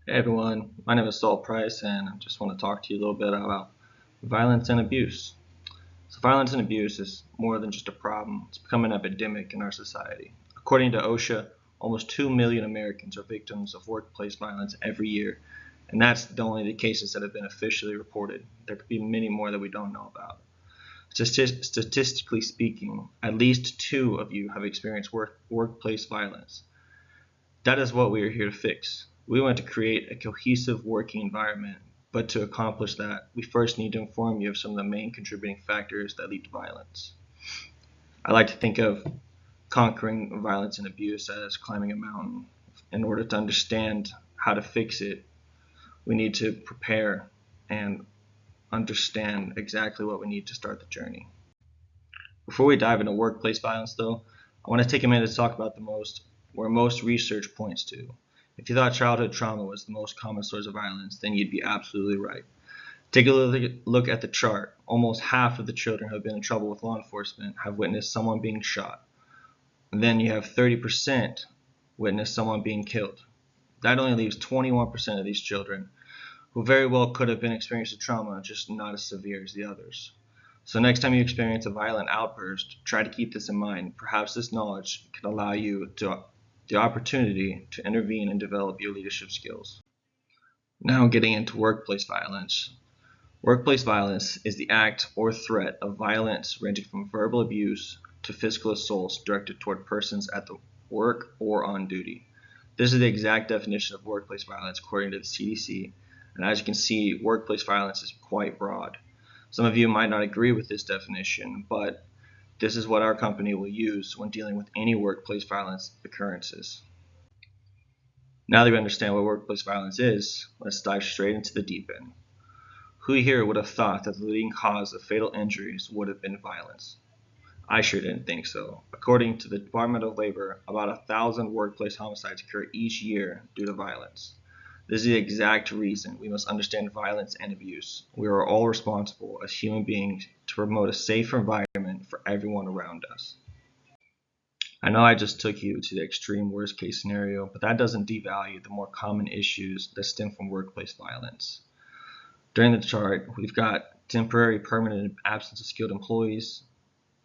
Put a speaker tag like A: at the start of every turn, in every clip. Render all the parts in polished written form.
A: Hey everyone, my name is Saul Price, and I just want to talk to you a little bit about violence and abuse. So, violence and abuse is more than just a problem, it's become an epidemic in our society. According to OSHA, almost 2 million Americans are victims of workplace violence every year, and that's only the cases that have been officially reported. There could be many more that we don't know about. Statistically speaking, at least two of you have experienced workplace violence. That is what we are here to fix. We want to create a cohesive working environment, but to accomplish that, we first need to inform you of some of the main contributing factors that lead to violence. I like to think of conquering violence and abuse as climbing a mountain. In order to understand how to fix it, we need to prepare and understand exactly what we need to start the journey. Before we dive into workplace violence, though, I want to take a minute to talk about where most research points to. If you thought childhood trauma was the most common source of violence, then you'd be absolutely right. Take a look at the chart. Almost half of the children who have been in trouble with law enforcement have witnessed someone being shot. And then you have 30% witness someone being killed. That only leaves 21% of these children who very well could have been experiencing trauma, just not as severe as the others. So next time you experience a violent outburst, try to keep this in mind. Perhaps this knowledge can allow you the opportunity to intervene and develop your leadership skills. Now getting into workplace violence. Workplace violence is the act or threat of violence ranging from verbal abuse to physical assaults directed toward persons at the work or on duty. This is the exact definition of workplace violence according to the CDC, and as you can see, workplace violence is quite broad. Some of you might not agree with this definition, but this is what our company will use when dealing with any workplace violence occurrences. Now that we understand what workplace violence is, let's dive straight into the deep end. Who here would have thought that the leading cause of fatal injuries would have been violence? I sure didn't think so. According to the Department of Labor, about 1,000 workplace homicides occur each year due to violence. This is the exact reason we must understand violence and abuse. We are all responsible as human beings to promote a safe environment for everyone around us. I know I just took you to the extreme worst case scenario, but that doesn't devalue the more common issues that stem from workplace violence. During the chart, we've got temporary, permanent absence of skilled employees,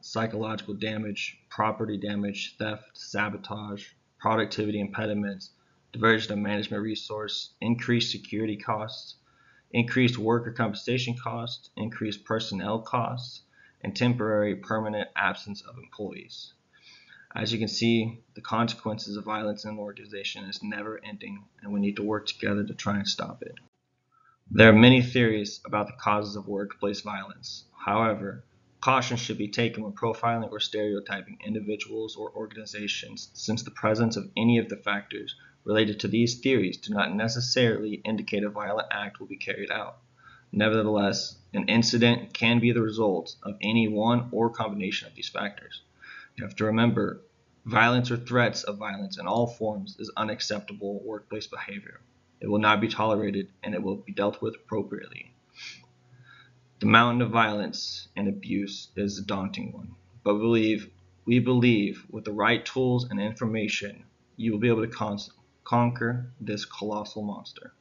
A: psychological damage, property damage, theft, sabotage, productivity impediments, diversion of management resource, increased security costs, increased worker compensation costs, increased personnel costs, and temporary permanent absence of employees. As you can see, the consequences of violence in an organization is never ending, and we need to work together to try and stop it. There are many theories about the causes of workplace violence. However, caution should be taken when profiling or stereotyping individuals or organizations, since the presence of any of the factors related to these theories do not necessarily indicate a violent act will be carried out. Nevertheless, an incident can be the result of any one or combination of these factors. You have to remember, violence or threats of violence in all forms is unacceptable workplace behavior. It will not be tolerated, and it will be dealt with appropriately. The mountain of violence and abuse is a daunting one, but we believe with the right tools and information, you will be able to conquer this colossal monster.